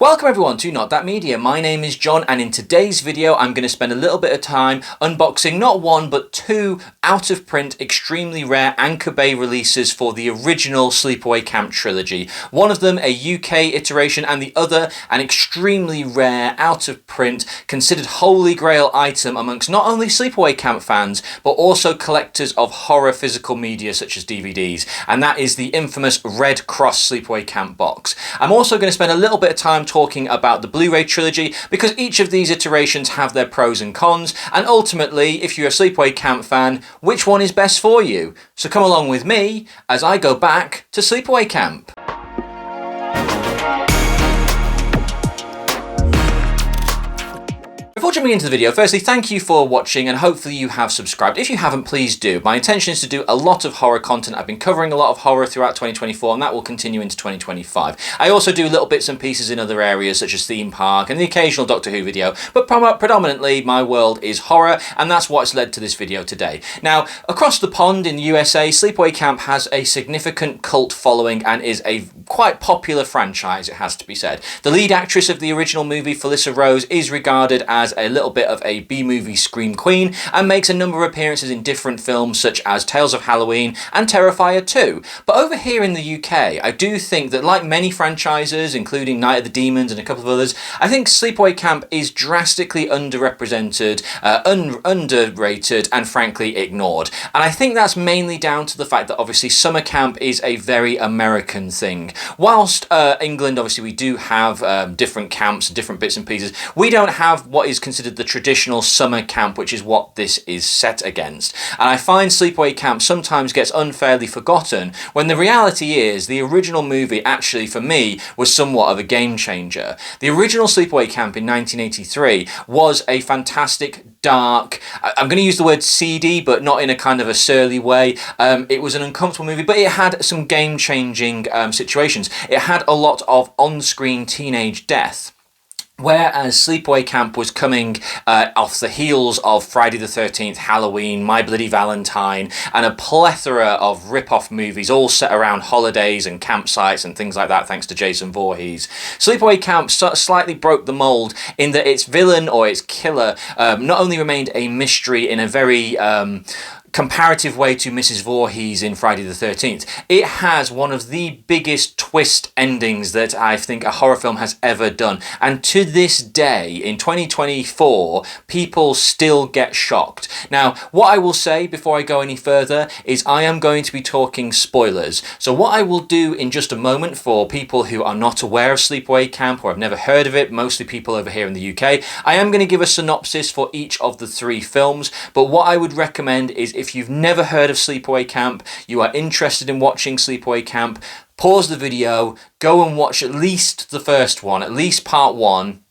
Welcome everyone to Not That Media. My name is John, and in today's video I'm going to spend a little bit of time unboxing not one but two out of print extremely rare Anchor Bay releases for the original Sleepaway Camp trilogy. One of them a UK iteration and the other an extremely rare out of print considered holy grail item amongst not only Sleepaway Camp fans but also collectors of horror physical media such as DVDs, and that is the infamous Red Cross Sleepaway Camp box. I'm also going to spend a little bit of time talking about the Blu-ray trilogy because each of these iterations have their pros and cons, and ultimately, if you're a Sleepaway Camp fan, which one is best for you? So come along with me as I go back to Sleepaway Camp. Before jumping into the video, firstly, thank you for watching and hopefully you have subscribed. If you haven't, please do. My intention is to do a lot of horror content. I've been covering a lot of horror throughout 2024 and that will continue into 2025. I also do little bits and pieces in other areas such as theme park and the occasional Doctor Who video, but predominantly my world is horror, and that's what's led to this video today. Now, across the pond in the USA, Sleepaway Camp has a significant cult following and is a quite popular franchise, it has to be said. The lead actress of the original movie, Felissa Rose, is regarded as a little bit of a B-movie scream queen and makes a number of appearances in different films such as Tales of Halloween and Terrifier 2. But over here in the UK, I do think that like many franchises, including Night of the Demons and a couple of others, I think Sleepaway Camp is drastically underrepresented, underrated, and frankly ignored. And I think that's mainly down to the fact that obviously summer camp is a very American thing. Whilst England, obviously we do have different camps, different bits and pieces, we don't have what is considered the traditional summer camp, which is what this is set against. And I find Sleepaway Camp sometimes gets unfairly forgotten when the reality is the original movie actually for me was somewhat of a game changer. The original Sleepaway Camp in 1983 was a fantastic, dark, I'm going to use the word seedy but not in a kind of a surly way. It was an uncomfortable movie, but it had some game-changing situations. It had a lot of on-screen teenage death. Whereas Sleepaway Camp was coming off the heels of Friday the 13th, Halloween, My Bloody Valentine, and a plethora of rip-off movies all set around holidays and campsites and things like that, thanks to Jason Voorhees. Sleepaway Camp slightly broke the mould in that its villain or its killer not only remained a mystery in a very comparative way to Mrs. Voorhees in Friday the 13th. It has one of the biggest twist endings that I think a horror film has ever done. And to this day, in 2024, people still get shocked. Now, what I will say before I go any further is I am going to be talking spoilers. So what I will do in just a moment for people who are not aware of Sleepaway Camp or have never heard of it, mostly people over here in the UK, I am going to give a synopsis for each of the three films. But what I would recommend is if you've never heard of Sleepaway Camp, you are interested in watching Sleepaway Camp, pause the video, go and watch at least the first one, at least part one,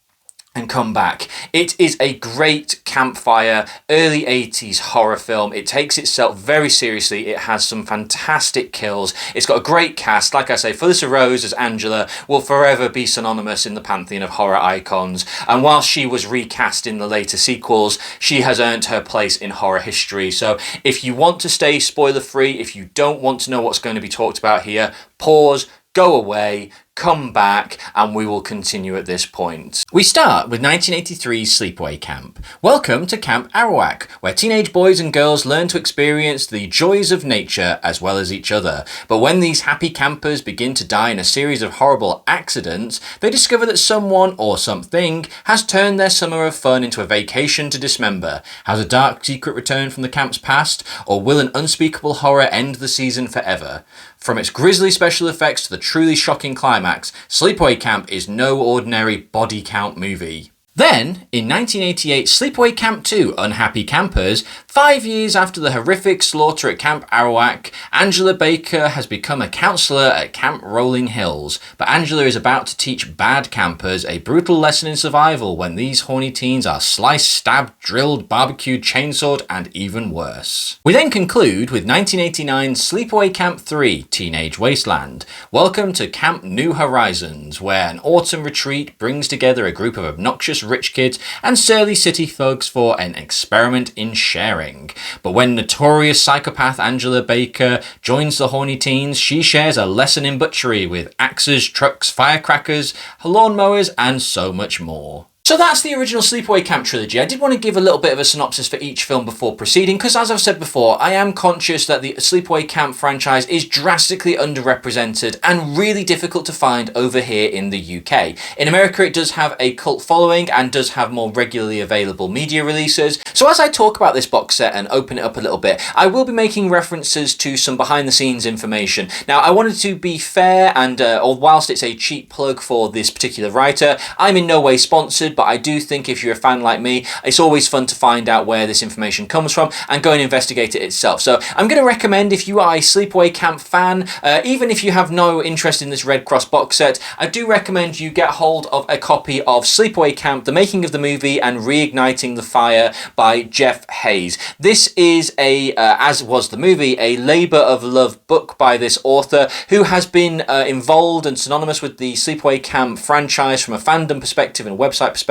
and come back. It is a great campfire, early 80s horror film. It takes itself very seriously. It has some fantastic kills. It's got a great cast. Like I say, Felissa Rose as Angela will forever be synonymous in the pantheon of horror icons. And while she was recast in the later sequels, she has earned her place in horror history. So if you want to stay spoiler free, if you don't want to know what's going to be talked about here, pause, go away, come back, and we will continue at this point. We start with 1983's Sleepaway Camp. Welcome to Camp Arawak, where teenage boys and girls learn to experience the joys of nature as well as each other. But when these happy campers begin to die in a series of horrible accidents, they discover that someone or something has turned their summer of fun into a vacation to dismember. Has a dark secret return from the camp's past, or will an unspeakable horror end the season forever? From its grisly special effects to the truly shocking climax, Sleepaway Camp is no ordinary body count movie. Then, in 1988, Sleepaway Camp 2, Unhappy Campers, 5 years after the horrific slaughter at Camp Arawak, Angela Baker has become a counsellor at Camp Rolling Hills. But Angela is about to teach bad campers a brutal lesson in survival when these horny teens are sliced, stabbed, drilled, barbecued, chainsawed, and even worse. We then conclude with 1989's Sleepaway Camp 3, Teenage Wasteland. Welcome to Camp New Horizons, where an autumn retreat brings together a group of obnoxious rich kids, and surly city thugs for an experiment in sharing. But when notorious psychopath Angela Baker joins the horny teens, she shares a lesson in butchery with axes, trucks, firecrackers, lawnmowers, and so much more. So that's the original Sleepaway Camp trilogy. I did want to give a little bit of a synopsis for each film before proceeding, because as I've said before, I am conscious that the Sleepaway Camp franchise is drastically underrepresented and really difficult to find over here in the UK. In America, it does have a cult following and does have more regularly available media releases. So as I talk about this box set and open it up a little bit, I will be making references to some behind the scenes information. Now, I wanted to be fair and, or whilst it's a cheap plug for this particular writer, I'm in no way sponsored, but I do think if you're a fan like me, it's always fun to find out where this information comes from and go and investigate it itself. So I'm going to recommend, if you are a Sleepaway Camp fan, even if you have no interest in this Red Cross box set, I do recommend you get hold of a copy of Sleepaway Camp, The Making of the Movie and Reigniting the Fire by Jeff Hayes. This is as was the movie, a labour of love book by this author who has been involved and synonymous with the Sleepaway Camp franchise from a fandom perspective and a website perspective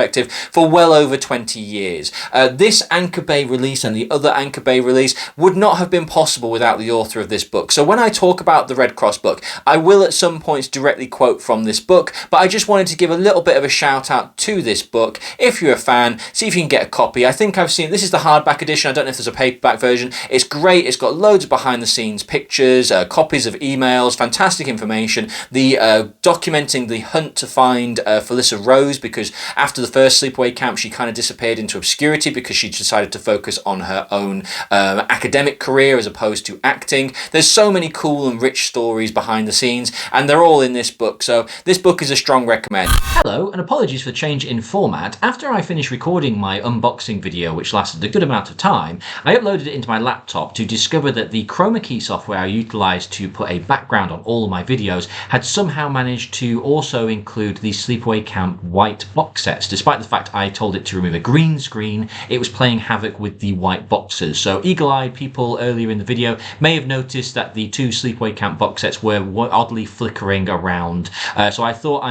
for well over 20 years. This Anchor Bay release and the other Anchor Bay release would not have been possible without the author of this book. So when I talk about the Red Cross book, I will at some points directly quote from this book, but I just wanted to give a little bit of a shout out to this book. If you're a fan, see if you can get a copy. I think I've seen, this is the hardback edition, I don't know if there's a paperback version. It's great, it's got loads of behind the scenes pictures, copies of emails, fantastic information, the documenting the hunt to find Felissa Rose, because after the first Sleepaway Camp she kind of disappeared into obscurity because she decided to focus on her own academic career as opposed to acting. There's so many cool and rich stories behind the scenes and they're all in this book, so this book is a strong recommend. Hello, and apologies for the change in format. After I finished recording my unboxing video, which lasted a good amount of time, I uploaded it into my laptop to discover that the chroma key software I utilised to put a background on all of my videos had somehow managed to also include the Sleepaway Camp white box sets. Despite the fact I told it to remove a green screen, it was playing havoc with the white boxes. So eagle-eyed people earlier in the video may have noticed that the two Sleepaway Camp box sets were oddly flickering around. So I thought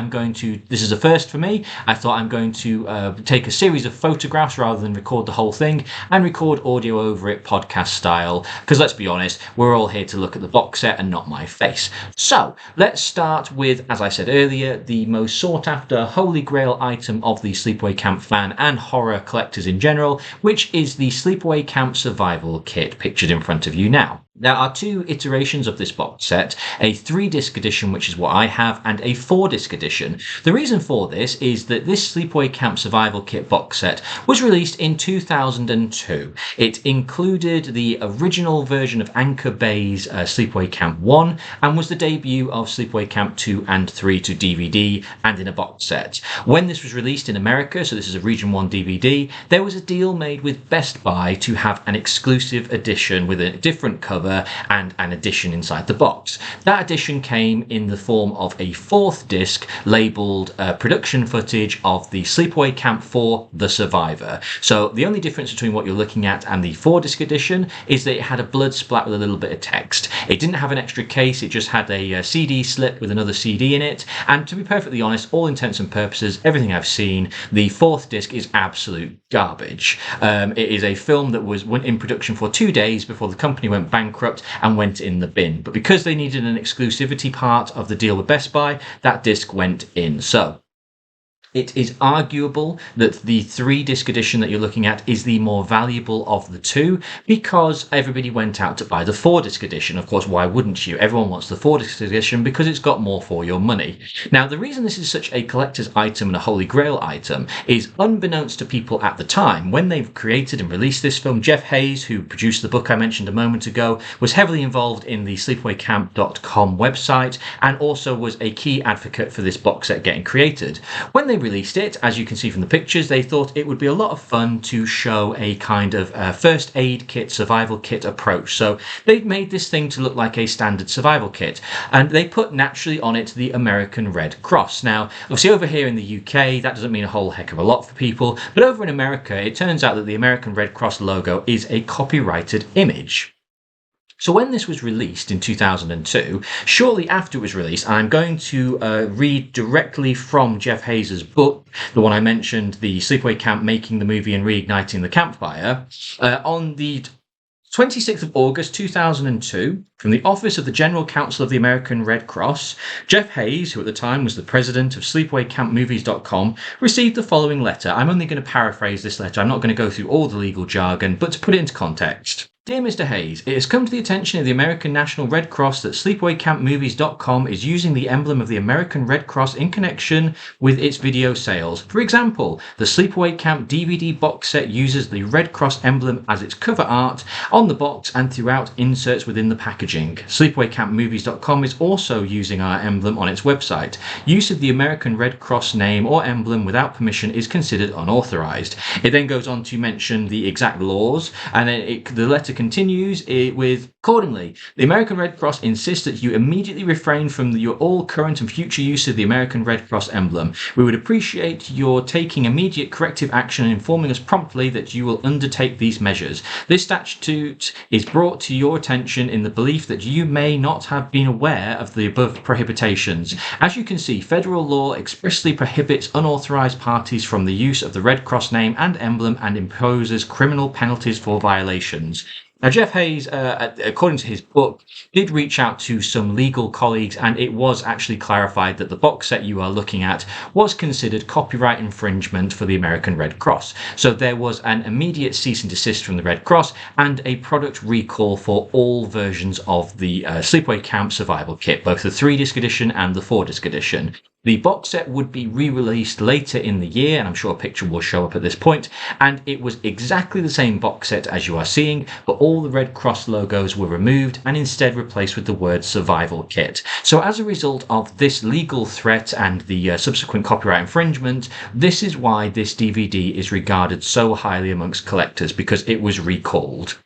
this is a first for me, I thought I'm going to take a series of photographs rather than record the whole thing and record audio over it podcast style, because let's be honest, we're all here to look at the box set and not my face. So let's start with, as I said earlier, the most sought after holy grail item of the Sleepaway Camp fan and horror collectors in general, which is the Sleepaway Camp survival kit pictured in front of you now. There are two iterations of this box set, a 3-disc edition, which is what I have, and a 4-disc edition. The reason for this is that this Sleepaway Camp Survival Kit box set was released in 2002. It included the original version of Anchor Bay's Sleepaway Camp 1 and was the debut of Sleepaway Camp 2 and 3 to DVD and in a box set. When this was released in America, so this is a Region 1 DVD, there was a deal made with Best Buy to have an exclusive edition with a different cover and an edition inside the box. That edition came in the form of a 4th disc labelled production footage of the Sleepaway Camp 4 The Survivor. So the only difference between what you're looking at and the 4-disc edition is that it had a blood splat with a little bit of text. It didn't have an extra case, it just had a CD slip with another CD in it, and to be perfectly honest, all intents and purposes, everything I've seen, the 4th disc is absolute garbage. It is a film that went in production for 2 days before the company went bankrupt and went in the bin. But because they needed an exclusivity part of the deal with Best Buy, that disc went in. So it is arguable that the 3-disc edition that you're looking at is the more valuable of the two because everybody went out to buy the 4-disc edition. Of course, why wouldn't you? Everyone wants the 4-disc edition because it's got more for your money. Now, the reason this is such a collector's item and a holy grail item is, unbeknownst to people at the time, when they've created and released this film, Jeff Hayes, who produced the book I mentioned a moment ago, was heavily involved in the sleepawaycamp.com website and also was a key advocate for this box set getting created. When they released it, as you can see from the pictures, they thought it would be a lot of fun to show a kind of first aid kit, survival kit approach. So they made this thing to look like a standard survival kit, and they put naturally on it the American Red Cross. Now, obviously over here in the UK, that doesn't mean a whole heck of a lot for people, but over in America, it turns out that the American Red Cross logo is a copyrighted image. So when this was released in 2002, shortly after it was released, I'm going to read directly from Jeff Hayes' book, the one I mentioned, the Sleepaway Camp, Making the Movie and Reigniting the Campfire, on the 26th of August 2002, from the Office of the General Counsel of the American Red Cross, Jeff Hayes, who at the time was the president of SleepawayCampMovies.com, received the following letter. I'm only going to paraphrase this letter. I'm not going to go through all the legal jargon, but to put it into context. Dear Mr. Hayes, it has come to the attention of the American National Red Cross that SleepawayCampMovies.com is using the emblem of the American Red Cross in connection with its video sales. For example, the Sleepaway Camp DVD box set uses the Red Cross emblem as its cover art on the box and throughout inserts within the packaging. SleepawayCampMovies.com is also using our emblem on its website. Use of the American Red Cross name or emblem without permission is considered unauthorized. It then goes on to mention the exact laws, and then the letter continues with, accordingly, the American Red Cross insists that you immediately refrain from your all current and future use of the American Red Cross emblem. We would appreciate your taking immediate corrective action and informing us promptly that you will undertake these measures. This statute is brought to your attention in the belief that you may not have been aware of the above prohibitions. As you can see, federal law expressly prohibits unauthorized parties from the use of the Red Cross name and emblem and imposes criminal penalties for violations. Now, Jeff Hayes, according to his book, did reach out to some legal colleagues, and it was actually clarified that the box set you are looking at was considered copyright infringement for the American Red Cross. So there was an immediate cease and desist from the Red Cross and a product recall for all versions of the Sleepaway Camp Survival Kit, both the 3-disc edition and the 4-disc edition. The box set would be re-released later in the year, and I'm sure a picture will show up at this point, and it was exactly the same box set as you are seeing, but all the Red Cross logos were removed and instead replaced with the word Survival Kit. So as a result of this legal threat and the subsequent copyright infringement, this is why this DVD is regarded so highly amongst collectors, because it was recalled.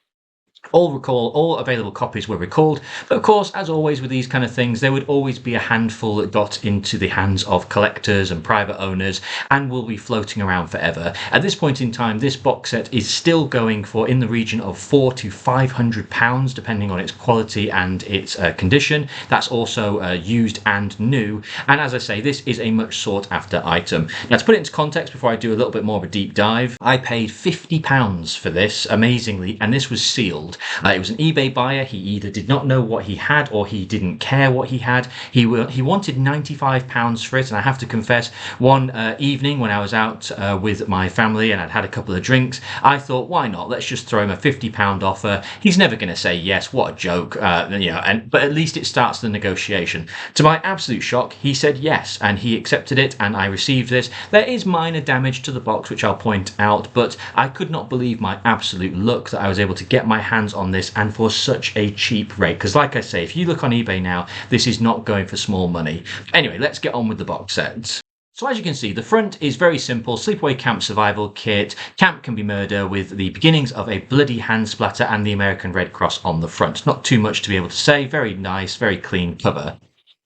All available copies were recalled, but of course, as always with these kind of things, there would always be a handful that got into the hands of collectors and private owners and will be floating around forever. At this point in time, this box set is still going for in the region of £400 to £500, depending on its quality and its condition. That's also used and new, and as I say, this is a much sought after item. Now, to put it into context before I do a little bit more of a deep dive, I paid £50 for this, amazingly, and this was sealed. It was an eBay buyer. He either did not know what he had or he didn't care what he had. He wanted £95 for it, and I have to confess, one evening when I was out with my family and I'd had a couple of drinks, I thought, why not? Let's just throw him a £50 offer. He's never going to say yes. What a joke, but at least it starts the negotiation. To my absolute shock, he said yes, and he accepted it, and I received this. There is minor damage to the box, which I'll point out, but I could not believe my absolute luck that I was able to get my hands on this, and for such a cheap rate, because like I say, if you look on eBay now, this is not going for small money. Anyway, let's get on with the box set. So as you can see, the front is very simple. Sleepaway Camp Survival Kit, Camp Can Be Murder, with the beginnings of a bloody hand splatter and the American Red Cross on the front. Not too much to be able to say. Very nice, very clean cover.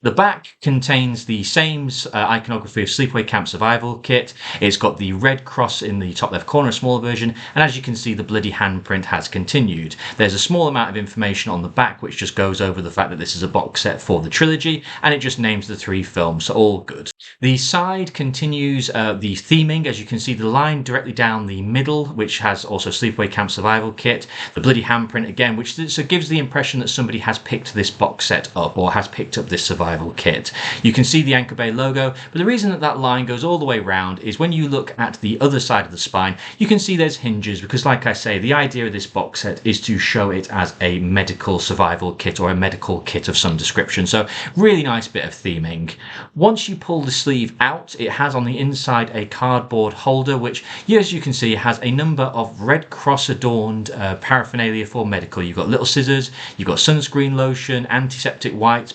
The back contains the same iconography of Sleepaway Camp Survival Kit. It's got the Red Cross in the top left corner, a smaller version, and as you can see, the bloody handprint has continued. There's a small amount of information on the back which just goes over the fact that this is a box set for the trilogy, and it just names the 3 films, so all good. The side continues the theming. As you can see, the line directly down the middle, which has also Sleepaway Camp Survival Kit, the bloody handprint again, which gives the impression that somebody has picked this box set up or has picked up this survival kit. You can see the Anchor Bay logo, but the reason that that line goes all the way around is when you look at the other side of the spine, you can see there's hinges, because like I say, the idea of this box set is to show it as a medical survival kit or a medical kit of some description. So really nice bit of theming. Once you pull the sleeve out, it has on the inside a cardboard holder, which, as you can see, has a number of Red Cross adorned paraphernalia for medical. You've got little scissors, you've got sunscreen lotion, antiseptic wipes,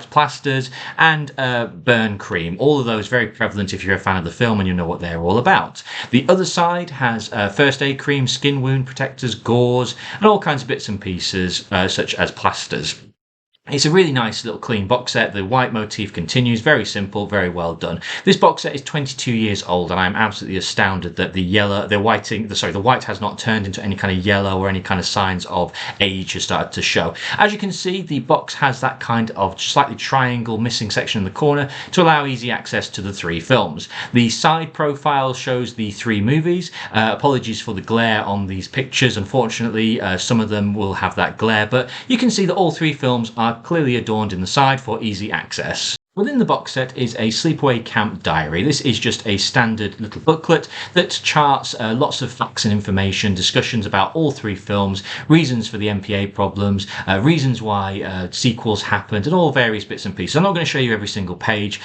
plasters, and burn cream. All of those very prevalent if you're a fan of the film and you know what they're all about. The other side has first aid cream, skin wound protectors, gauze, and all kinds of bits and pieces such as plasters. It's a really nice little clean box set. The white motif continues, very simple, very well done. This box set is 22 years old, and I'm absolutely astounded that the white has not turned into any kind of yellow or any kind of signs of age has started to show. As you can see, the box has that kind of slightly triangle missing section in the corner to allow easy access to the 3 films. The side profile shows the 3 movies. Apologies for the glare on these pictures. Unfortunately, some of them will have that glare, but you can see that all 3 films are clearly adorned in the side for easy access. Within the box set is a Sleepaway Camp diary. This is just a standard little booklet that charts lots of facts and information, discussions about all 3 films, reasons for the MPA problems, reasons why sequels happened, and all various bits and pieces. I'm not going to show you every single page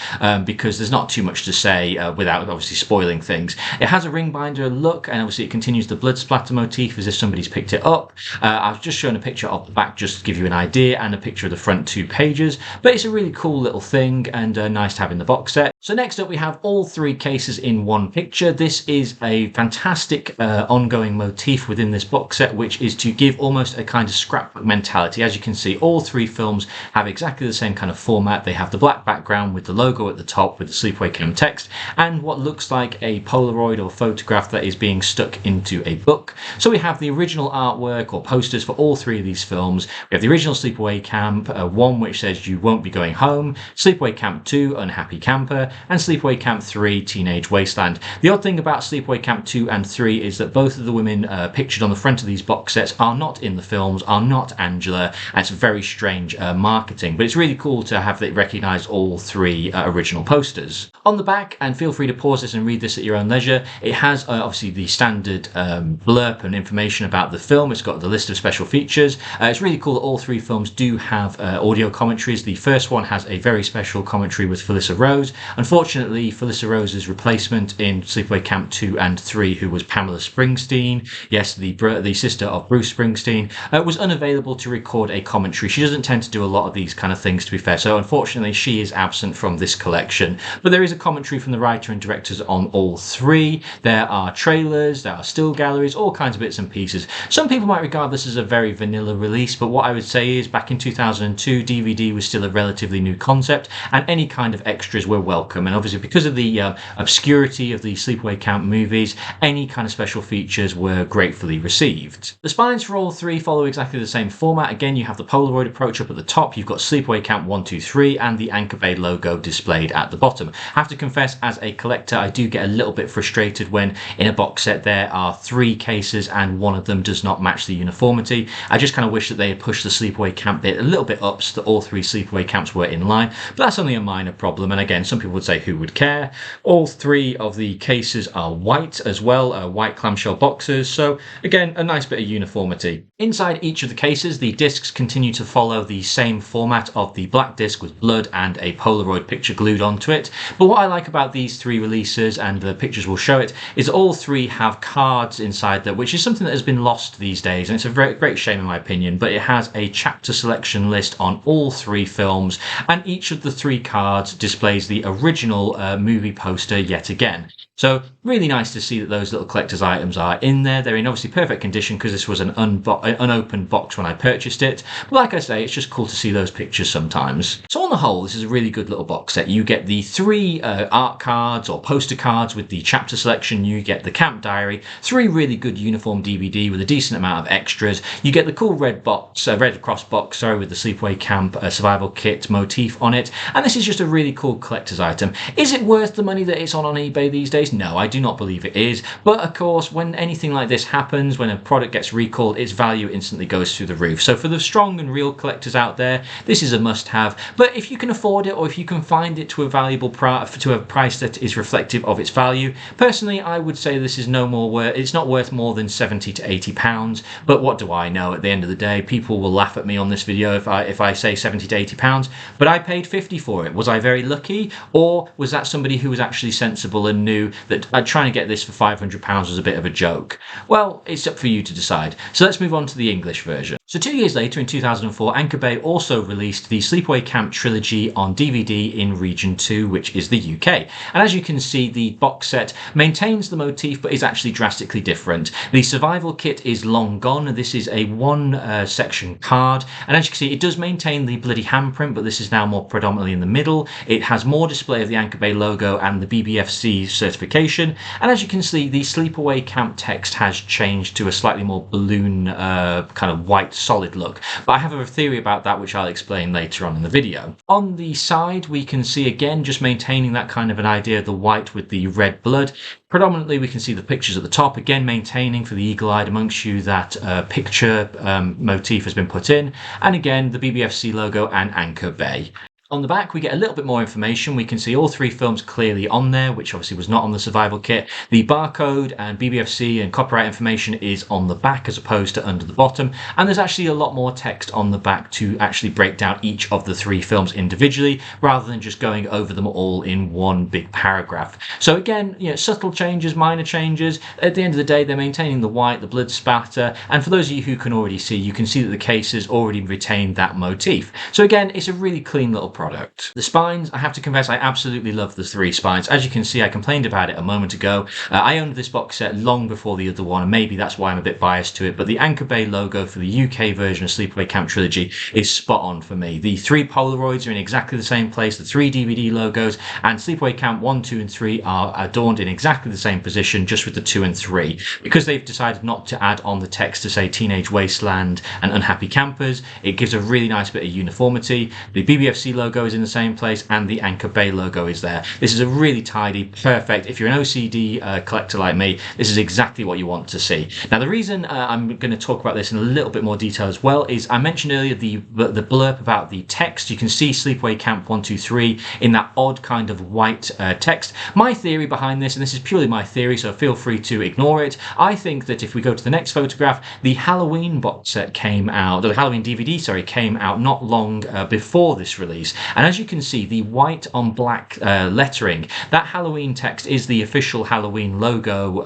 because there's not too much to say without obviously spoiling things. It has a ring binder look, and obviously it continues the blood splatter motif as if somebody's picked it up. I've just shown a picture of the back just to give you an idea, and a picture of the front 2 pages, but it's a really cool little thing and nice to have in the box set. So next up we have all 3 cases in one picture. This is a fantastic ongoing motif within this box set, which is to give almost a kind of scrapbook mentality. As you can see, all 3 films have exactly the same kind of format. They have the black background with the logo at the top with the Sleepaway Camp text and what looks like a Polaroid or photograph that is being stuck into a book. So we have the original artwork or posters for all 3 of these films. We have the original Sleepaway Camp, one which says you won't be going home, Sleepaway Camp 2, Unhappy Camper, and Sleepaway Camp 3, Teenage Wasteland. The odd thing about Sleepaway Camp 2 and 3 is that both of the women pictured on the front of these box sets are not in the films, are not Angela, and it's very strange marketing, but it's really cool to have it recognise all 3 original posters. On the back, and feel free to pause this and read this at your own leisure, it has obviously the standard blurb and information about the film. It's got the list of special features. It's really cool that all 3 films do have audio commentaries. The first one has a very special commentary with Felissa Rose. Unfortunately, Felissa Rose's replacement in Sleepaway Camp 2 and 3, who was Pamela Springsteen, yes, the sister of Bruce Springsteen, was unavailable to record a commentary. She doesn't tend to do a lot of these kind of things, to be fair, so unfortunately she is absent from this collection. But there is a commentary from the writer and directors on all 3. There are trailers, there are still galleries, all kinds of bits and pieces. Some people might regard this as a very vanilla release, but what I would say is back in 2002, DVD was still a relatively new concept, and any kind of extras were welcome. And obviously because of the obscurity of the Sleepaway Camp movies, any kind of special features were gratefully received. The spines for all 3 follow exactly the same format. Again, you have the Polaroid approach up at the top, you've got Sleepaway Camp 1, 2, 3, and the Anchor Bay logo displayed at the bottom. I have to confess, as a collector, I do get a little bit frustrated when in a box set there are 3 cases and one of them does not match the uniformity. I just kind of wish that they had pushed the Sleepaway Camp bit a little bit up so that all 3 Sleepaway Camps were in line, but that's only a minor problem, and again, some people would say who would care. All 3 of the cases are white as well, white clamshell boxes, so again, a nice bit of uniformity. Inside each of the cases, the discs continue to follow the same format of the black disc with blood and a Polaroid picture glued onto it, but what I like about these 3 releases, and the pictures will show it, is all 3 have cards inside there, which is something that has been lost these days, and it's a very great shame in my opinion, but it has a chapter selection list on all 3 films, and each of the 3 cards displays the original movie poster yet again. So really nice to see that those little collector's items are in there. They're in obviously perfect condition because this was an unopened box when I purchased it. But like I say, it's just cool to see those pictures sometimes. So on the whole, this is a really good little box set. You get the 3 art cards or poster cards with the chapter selection. You get the camp diary, 3 really good uniform DVD with a decent amount of extras. You get the cool red box, Red Cross box, sorry, with the Sleepaway Camp survival kit motif on it. And this is just a really cool collector's item. Is it worth the money that it's on eBay these days? No, I do not believe it is. But of course, when anything like this happens, when a product gets recalled, its value instantly goes through the roof. So for the strong and real collectors out there, this is a must-have. But if you can afford it, or if you can find it to a valuable to a price that is reflective of its value, personally, I would say this is no more worth. It's not worth more than £70 to £80. But what do I know? At the end of the day, people will laugh at me on this video if I say £70 to £80. But I paid £50 for it. Was I very lucky, or was that somebody who was actually sensible and knew that trying to get this for £500 was a bit of a joke? Well, it's up for you to decide. So let's move on to the English version. So 2 years later, in 2004, Anchor Bay also released the Sleepaway Camp trilogy on DVD in Region 2, which is the UK. And as you can see, the box set maintains the motif, but is actually drastically different. The survival kit is long gone. This is a one-section card. And as you can see, it does maintain the bloody handprint, but this is now more predominantly in the middle. It has more display of the Anchor Bay logo and the BBFC certification. And as you can see, the Sleepaway Camp text has changed to a slightly more balloon kind of white solid look, but I have a theory about that which I'll explain later on in the video. On the side we can see again just maintaining that kind of an idea of the white with the red blood. Predominantly we can see the pictures at the top, again maintaining for the eagle-eyed amongst you that picture motif has been put in, and again the BBFC logo and Anchor Bay. On the back, we get a little bit more information. We can see all three films clearly on there, which obviously was not on the survival kit. The barcode and BBFC and copyright information is on the back as opposed to under the bottom. And there's actually a lot more text on the back to actually break down each of the three films individually, rather than just going over them all in one big paragraph. So again, subtle changes, minor changes. At the end of the day, they're maintaining the white, the blood spatter. And for those of you who can already see, you can see that the cases already retain that motif. So again, it's a really clean little product. The spines, I have to confess, I absolutely love the three spines. As you can see, I complained about it a moment ago. I owned this box set long before the other one, and maybe that's why I'm a bit biased to it, but the Anchor Bay logo for the UK version of Sleepaway Camp Trilogy is spot on for me. The three Polaroids are in exactly the same place, the three DVD logos, and Sleepaway Camp 1, 2 and 3 are adorned in exactly the same position, just with the 2 and 3. Because they've decided not to add on the text to say Teenage Wasteland and Unhappy Campers, it gives a really nice bit of uniformity. The BBFC logo is in the same place and the Anchor Bay logo is there. This is a really tidy, perfect, if you're an OCD collector like me, this is exactly what you want to see. Now the reason I'm going to talk about this in a little bit more detail as well is I mentioned earlier the blurb about the text. You can see Sleepaway Camp 1, 2, 3 in that odd kind of white text. My theory behind this, and this is purely my theory, so feel free to ignore it, I think that if we go to the next photograph, the Halloween box set came out, the Halloween DVD, sorry, came out not long before this release. And as you can see, the white on black lettering, that Halloween text is the official Halloween logo,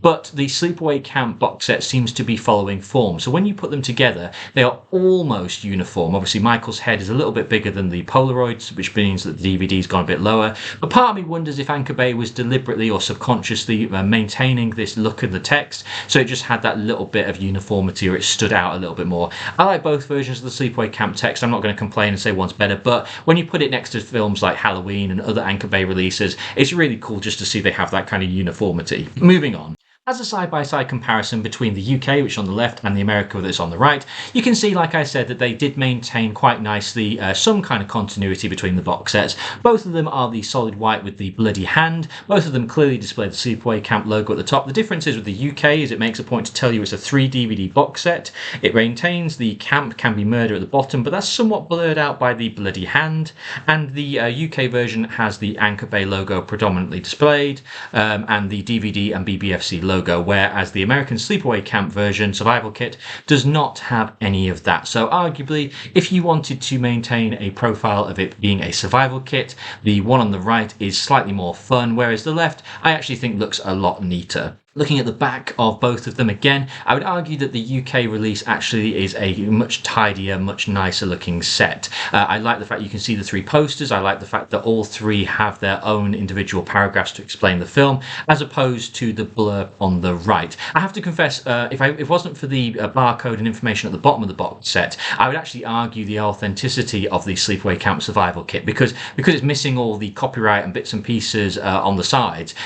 but the Sleepaway Camp box set seems to be following form. So when you put them together, they are almost uniform. Obviously, Michael's head is a little bit bigger than the Polaroids, which means that the DVD's gone a bit lower. But part of me wonders if Anchor Bay was deliberately or subconsciously maintaining this look in the text, so it just had that little bit of uniformity, or it stood out a little bit more. I like both versions of the Sleepaway Camp text. I'm not going to complain and say one's better, but when you put it next to films like Halloween and other Anchor Bay releases, it's really cool just to see they have that kind of uniformity. Moving on. As a side-by-side comparison between the UK, which is on the left, and the America that's on the right, you can see, like I said, that they did maintain quite nicely some kind of continuity between the box sets. Both of them are the solid white with the bloody hand. Both of them clearly display the Sleepaway Camp logo at the top. The difference is with the UK is it makes a point to tell you it's a 3 DVD box set. It maintains the Camp Can Be Murder at the bottom, but that's somewhat blurred out by the bloody hand. And the UK version has the Anchor Bay logo predominantly displayed, and the DVD and BBFC logo, whereas the American Sleepaway Camp version survival kit does not have any of that. So arguably, if you wanted to maintain a profile of it being a survival kit, the one on the right is slightly more fun, whereas the left I actually think looks a lot neater. Looking at the back of both of them again, I would argue that the UK release actually is a much tidier, much nicer looking set. I like the fact you can see the three posters. I like the fact that all three have their own individual paragraphs to explain the film, as opposed to the blurb on the right. I have to confess, if it wasn't for the barcode and information at the bottom of the box set, I would actually argue the authenticity of the Sleepaway Camp survival kit, because it's missing all the copyright and bits and pieces on the sides.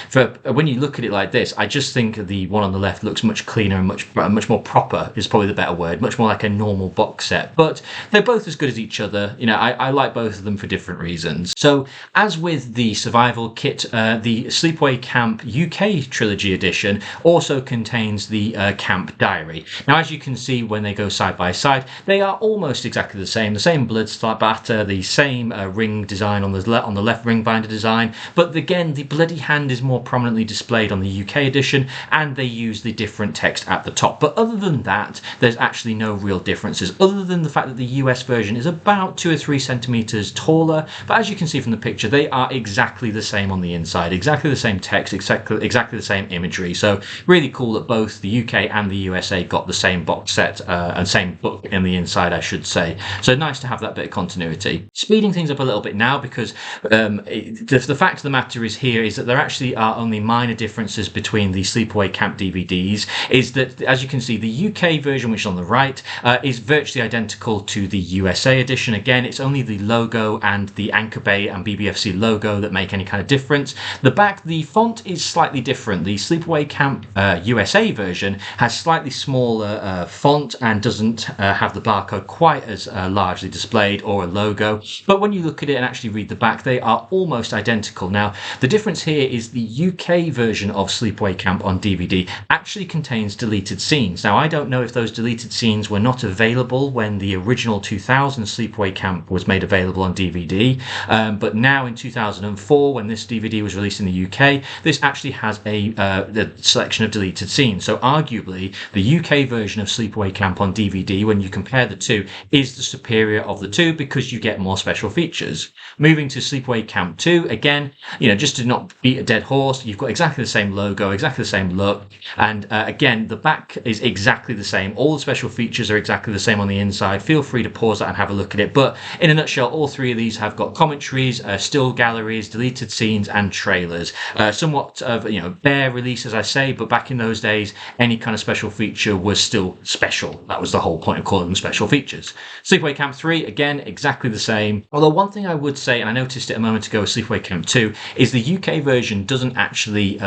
When you look at it like this, I just think the one on the left looks much cleaner and much more proper is probably the better word, much more like a normal box set. But they're both as good as each other. I like both of them for different reasons. So as with the survival kit, the Sleepaway Camp UK Trilogy Edition also contains the Camp Diary. Now, as you can see when they go side by side, they are almost exactly the same blood spatter, the same ring design on the left, ring binder design, but again the bloody hand is more prominently displayed on the UK edition, and they use the different text at the top. But other than that, there's actually no real differences, other than the fact that the US version is about 2 or 3 centimeters taller. But as you can see from the picture, they are exactly the same on the inside, exactly the same text, exactly the same imagery. So really cool that both the UK and the USA got the same box set and same book in the inside, I should say. So nice to have that bit of continuity. Speeding things up a little bit now, because the fact of the matter is here is that there actually are only minor differences between the Sleepaway Camp DVDs. Is that, as you can see, the UK version, which is on the right, is virtually identical to the USA edition. Again, it's only the logo and the Anchor Bay and BBFC logo that make any kind of difference. The back, the font is slightly different. The Sleepaway Camp USA version has slightly smaller font and doesn't have the barcode quite as largely displayed, or a logo. But when you look at it and actually read the back, they are almost identical. Now, the difference here is the UK version of Sleepaway Camp on DVD actually contains deleted scenes. Now, I don't know if those deleted scenes were not available when the original 2000 Sleepaway Camp was made available on DVD, but now in 2004, when this DVD was released in the UK, this actually has a selection of deleted scenes. So arguably, the UK version of Sleepaway Camp on DVD, when you compare the two, is the superior of the two because you get more special features. Moving to Sleepaway Camp 2, again, just to not beat a dead horse, you've got exactly the same logo, exactly the same look, and again, the back is exactly the same. All the special features are exactly the same on the inside. Feel free to pause that and have a look at it. But in a nutshell, all three of these have got commentaries, still galleries, deleted scenes, and trailers. Somewhat of bare release, as I say, but back in those days, any kind of special feature was still special. That was the whole point of calling them special features. Sleepaway Camp 3, again, exactly the same. Although one thing I would say, and I noticed it a moment ago with Sleepaway Camp 2, is the UK version doesn't actually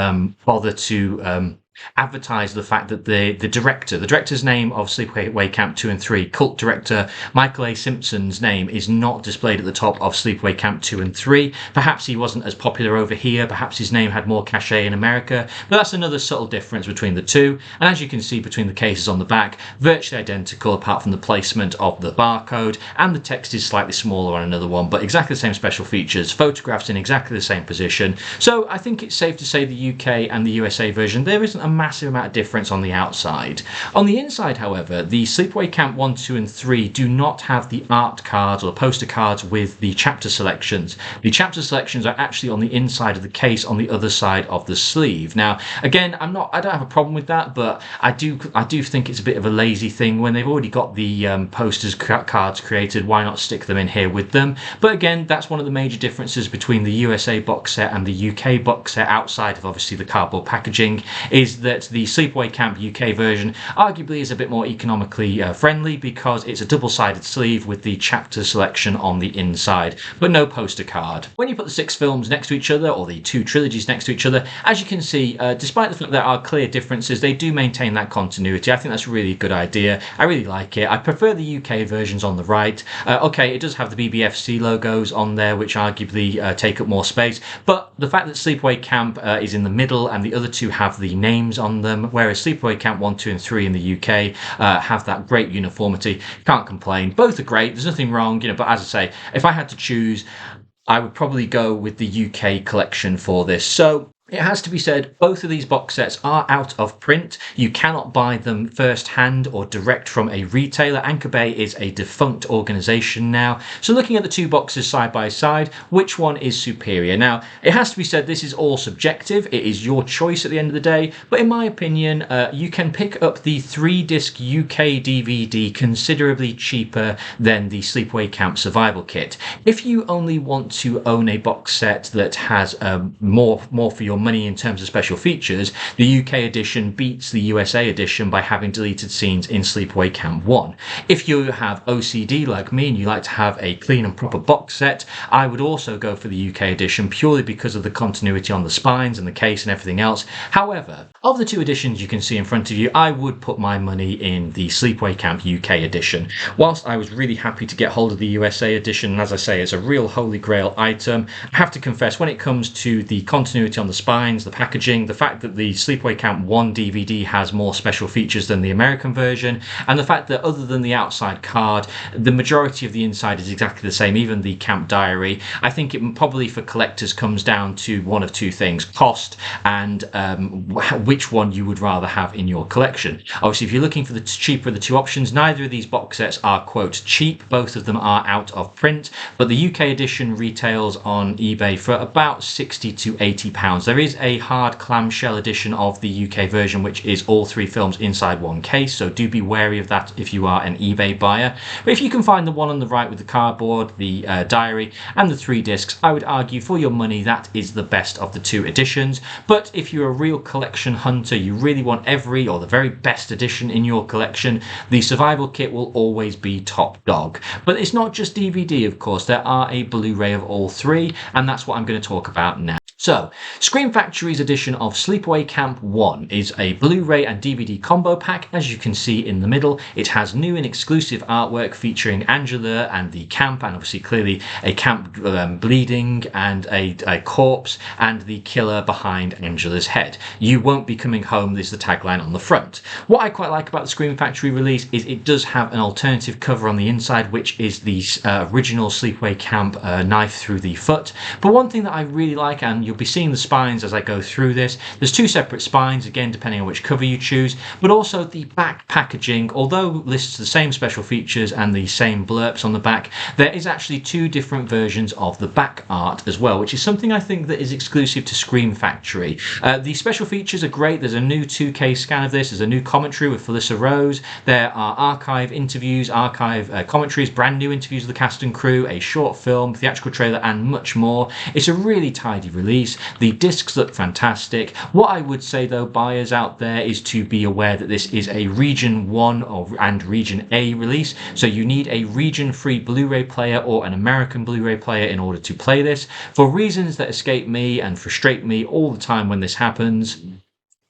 bother to advertise the fact that the director's name of Sleepaway Camp 2 and 3, cult director Michael A. Simpson's name, is not displayed at the top of Sleepaway Camp 2 and 3. Perhaps he wasn't as popular over here, perhaps his name had more cachet in America, but that's another subtle difference between the two. And as you can see between the cases on the back, virtually identical apart from the placement of the barcode, and the text is slightly smaller on another one, but exactly the same special features, photographs in exactly the same position. So I think it's safe to say the UK and the USA version, there isn't a massive amount of difference on the outside. On the inside, however, the Sleepaway Camp 1, 2 and 3 do not have the art cards or poster cards with the chapter selections. The chapter selections are actually on the inside of the case on the other side of the sleeve. Now, again, I don't have a problem with that, but I do think it's a bit of a lazy thing. When they've already got the posters cards created, why not stick them in here with them? But again, that's one of the major differences between the USA box set and the UK box set, outside of obviously the cardboard packaging, is that the Sleepaway Camp UK version arguably is a bit more economically friendly because it's a double-sided sleeve with the chapter selection on the inside, but no poster card. When you put the 6 films next to each other, or the 2 trilogies next to each other, as you can see, despite the fact there are clear differences, they do maintain that continuity. I think that's really a good idea. I really like it. I prefer the UK versions on the right. Okay, it does have the BBFC logos on there, which arguably take up more space, but the fact that Sleepaway Camp is in the middle and the other 2 have the names on them, whereas Sleepaway Camp 1, 2 and 3 in the UK have that great uniformity. Can't complain. Both are great. There's nothing wrong, but as I say, if I had to choose, I would probably go with the UK collection for this. So it has to be said, both of these box sets are out of print. You cannot buy them first hand or direct from a retailer. Anchor Bay is a defunct organisation now. So looking at the 2 boxes side by side, which one is superior? Now, it has to be said, this is all subjective. It is your choice at the end of the day. But in my opinion, you can pick up the 3-disc UK DVD considerably cheaper than the Sleepaway Camp Survival Kit. If you only want to own a box set that has more for your money in terms of special features, the UK edition beats the USA edition by having deleted scenes in Sleepaway Camp 1. If you have OCD like me and you like to have a clean and proper box set, I would also go for the UK edition purely because of the continuity on the spines and the case and everything else. However, of the 2 editions you can see in front of you, I would put my money in the Sleepaway Camp UK edition. Whilst I was really happy to get hold of the USA edition, and as I say, it's a real holy grail item, I have to confess, when it comes to the continuity on the spine spines, the packaging, the fact that the Sleepaway Camp 1 DVD has more special features than the American version, and the fact that other than the outside card, the majority of the inside is exactly the same, even the camp diary. I think it probably for collectors comes down to one of two things: cost and which one you would rather have in your collection. Obviously, if you're looking for the cheaper of the two options, neither of these box sets are, quote, cheap. Both of them are out of print, but the UK edition retails on eBay for about 60 to 80 pounds. There is a hard clamshell edition of the UK version, which is all three films inside one case, so do be wary of that if you are an eBay buyer. But if you can find the one on the right with the cardboard, the diary, and the 3 discs, I would argue for your money that is the best of the two editions. But if you're a real collection hunter, you really want every or the very best edition in your collection, the survival kit will always be top dog. But it's not just DVD, of course. There are a Blu-ray of all three, and that's what I'm going to talk about now. So, Scream Factory's edition of Sleepaway Camp 1 is a Blu-ray and DVD combo pack. As you can see in the middle, it has new and exclusive artwork featuring Angela and the camp, and obviously clearly a camp bleeding and a corpse and the killer behind Angela's head. You won't be coming home is the tagline on the front. What I quite like about the Scream Factory release is it does have an alternative cover on the inside, which is the original Sleepaway Camp knife through the foot. But one thing that I really like, and you'll be seeing the spines as I go through this. There's 2 separate spines, again, depending on which cover you choose, but also the back packaging, although lists the same special features and the same blurps on the back, there is actually 2 different versions of the back art as well, which is something I think that is exclusive to Scream Factory. The special features are great. There's a new 2K scan of this. There's a new commentary with Felissa Rose. There are archive interviews, archive commentaries, brand new interviews of the cast and crew, a short film, theatrical trailer, and much more. It's a really tidy release. The discs look fantastic. What I would say though, buyers out there, is to be aware that this is a Region 1 and Region A release, so you need a region-free Blu-ray player or an American Blu-ray player in order to play this. For reasons that escape me and frustrate me all the time when this happens,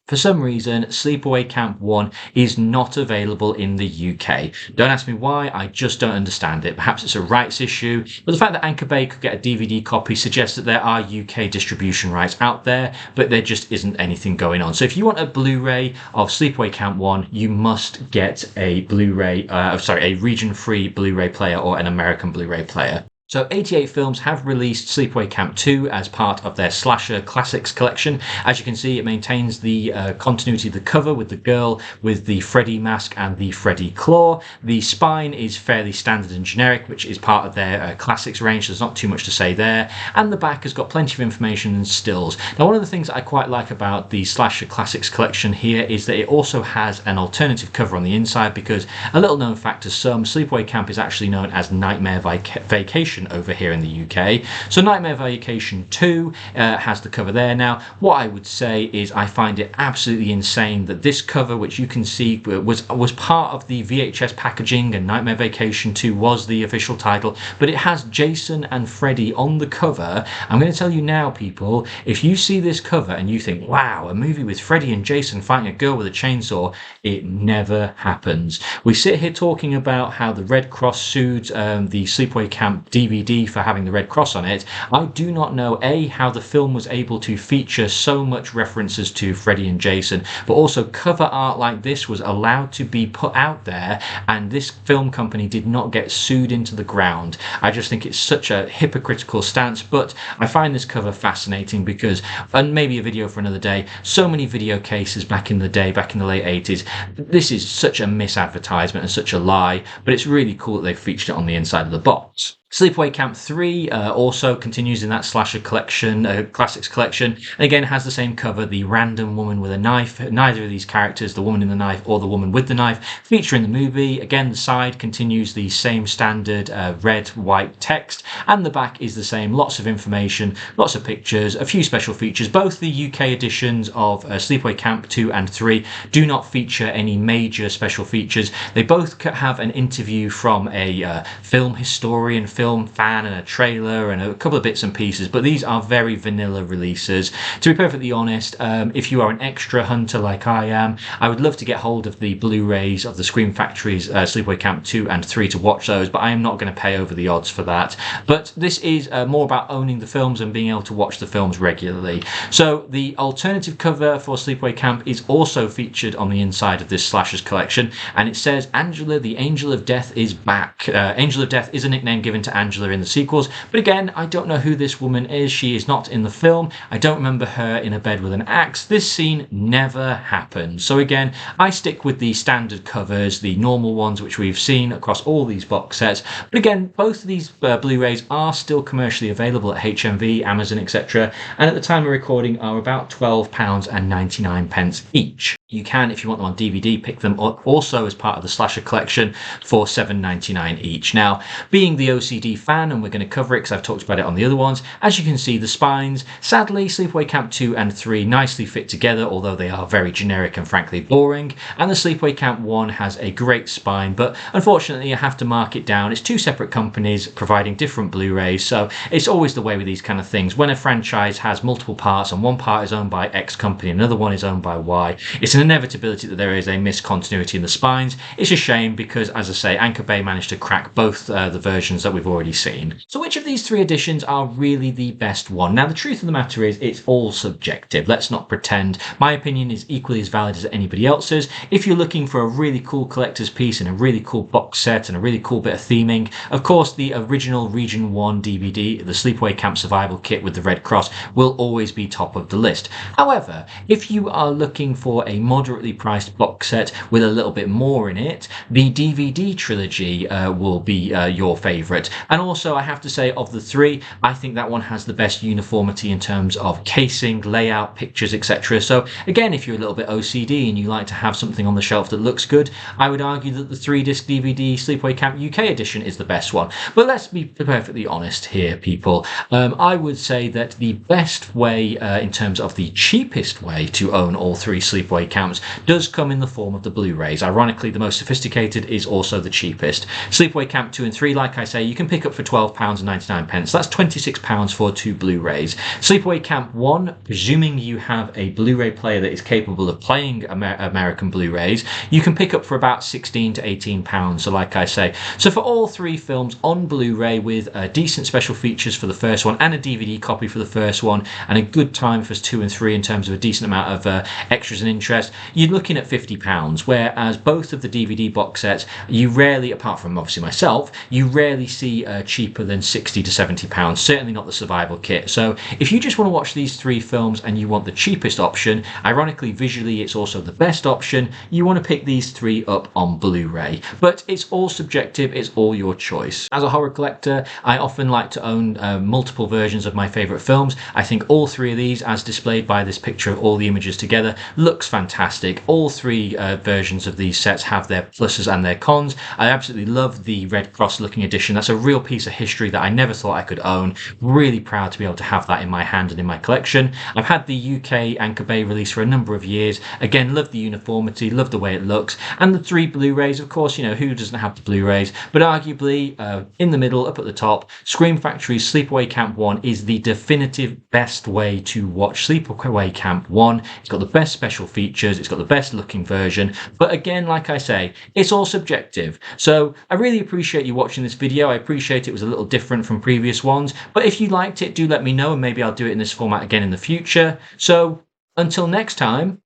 for some reason, Sleepaway Camp 1 is not available in the UK. Don't ask me why, I just don't understand it. Perhaps it's a rights issue, but the fact that Anchor Bay could get a DVD copy suggests that there are UK distribution rights out there, but there just isn't anything going on. So if you want a Blu-ray of Sleepaway Camp 1, you must get a a region-free Blu-ray player or an American Blu-ray player. So 88 Films have released Sleepaway Camp 2 as part of their Slasher Classics collection. As you can see, it maintains the continuity of the cover with the girl with the Freddy mask and the Freddy claw. The spine is fairly standard and generic, which is part of their classics range. There's not too much to say there. And the back has got plenty of information and stills. Now, one of the things that I quite like about the Slasher Classics collection here is that it also has an alternative cover on the inside, because a little known fact to some, Sleepaway Camp is actually known as Nightmare Vacation over here in the UK. So Nightmare Vacation 2 has the cover there. Now, what I would say is I find it absolutely insane that this cover, which you can see was part of the VHS packaging, and Nightmare Vacation 2 was the official title, but it has Jason and Freddy on the cover. I'm going to tell you now, people, if you see this cover and you think, wow, a movie with Freddy and Jason fighting a girl with a chainsaw, it never happens. We sit here talking about how the Red Cross sued the Sleepaway Camp DVD for having the Red Cross on it. I do not know, A, how the film was able to feature so much references to Freddy and Jason, but also cover art like this was allowed to be put out there, and this film company did not get sued into the ground. I just think it's such a hypocritical stance, but I find this cover fascinating because, and maybe a video for another day, so many video cases back in the day, back in the late 80s, this is such a misadvertisement and such a lie, but it's really cool that they've featured it on the inside of the box. Sleepaway Camp 3 also continues in that Slasher collection, Classics collection, and again has the same cover, the random woman with a knife. Neither of these characters, the woman in the knife or the woman with the knife, feature in the movie. Again, the side continues the same standard red, white text, and the back is the same. Lots of information, lots of pictures, a few special features. Both the UK editions of Sleepaway Camp 2 and 3 do not feature any major special features. They both have an interview from a film historian, film fan and a trailer and a couple of bits and pieces, but these are very vanilla releases. To be perfectly honest, if you are an extra hunter like I am, I would love to get hold of the Blu-rays of the Scream Factory's Sleepaway Camp 2 and 3 to watch those, but I am not going to pay over the odds for that. But this is more about owning the films and being able to watch the films regularly. So the alternative cover for Sleepaway Camp is also featured on the inside of this Slashers collection, and it says Angela the Angel of Death is back. Angel of Death is a nickname given to Angela in the sequels, but again, I don't know who this woman is. She is not in the film. I don't remember her in a bed with an axe. This scene never happened. So again, I stick with the standard covers, the normal ones which we've seen across all these box sets. But again, both of these Blu-rays are still commercially available at HMV, Amazon, etc. And at the time of recording are about £12.99 each. You can, if you want them on DVD, pick them up also as part of the Slasher collection for $7.99 each. Now, being the OCD fan, and we're going to cover it because I've talked about it on the other ones, as you can see, the spines, sadly, Sleepaway Camp 2 and 3 nicely fit together, although they are very generic and frankly boring. And the Sleepaway Camp 1 has a great spine, but unfortunately, you have to mark it down. It's two separate companies providing different Blu-rays, so it's always the way with these kind of things. When a franchise has multiple parts and one part is owned by X company, another one is owned by Y, it's an inevitability that there is a miscontinuity in the spines. It's a shame because, as I say, Anchor Bay managed to crack both the versions that we've already seen. So which of these three editions are really the best one? Now, the truth of the matter is it's all subjective. Let's not pretend. My opinion is equally as valid as anybody else's. If you're looking for a really cool collector's piece and a really cool box set and a really cool bit of theming, of course, the original Region 1 DVD, the Sleepaway Camp Survival Kit with the Red Cross, will always be top of the list. However, if you are looking for a moderately priced box set with a little bit more in it, the DVD trilogy will be your favourite. And also, I have to say, of the three, I think that one has the best uniformity in terms of casing, layout, pictures, etc. So again, if you're a little bit OCD and you like to have something on the shelf that looks good, I would argue that the 3-disc DVD Sleepaway Camp UK edition is the best one. But let's be perfectly honest here, people. I would say that the best way, in terms of the cheapest way to own all three Sleepaway Camps, does come in the form of the Blu-rays. Ironically, the most sophisticated is also the cheapest. Sleepaway Camp 2 and 3, like I say, you can pick up for £12.99. That's £26 for two Blu-rays. Sleepaway Camp 1, presuming you have a Blu-ray player that is capable of playing American Blu-rays, you can pick up for about £16 to £18. So like I say, so for all three films on Blu-ray with decent special features for the first one and a DVD copy for the first one and a good time for 2 and 3 in terms of a decent amount of extras and interest, you're looking at £50, whereas both of the DVD box sets, you rarely, apart from obviously myself, you rarely see cheaper than £60 to £70, certainly not the survival kit. So if you just want to watch these three films and you want the cheapest option, ironically visually it's also the best option, you want to pick these three up on Blu-ray. But it's all subjective, it's all your choice. As a horror collector, I often like to own multiple versions of my favourite films. I think all three of these, as displayed by this picture of all the images together, looks fantastic. All three versions of these sets have their pluses and their cons. I absolutely love the Red Cross looking edition. That's a real piece of history that I never thought I could own. Really proud to be able to have that in my hand and in my collection. I've had the UK Anchor Bay release for a number of years. Again, love the uniformity, love the way it looks. And the three Blu-rays, of course, you know, who doesn't have the Blu-rays? But arguably, in the middle, up at the top, Scream Factory's Sleepaway Camp 1 is the definitive best way to watch Sleepaway Camp 1. It's got the best special features, it's got the best looking version, but again, like I say, it's all subjective. So I really appreciate you watching this video. I appreciate it was a little different from previous ones, but if you liked it, do let me know and maybe I'll do it in this format again in the future. So until next time,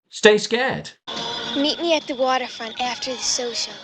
stay scared. Meet me at the waterfront after the social.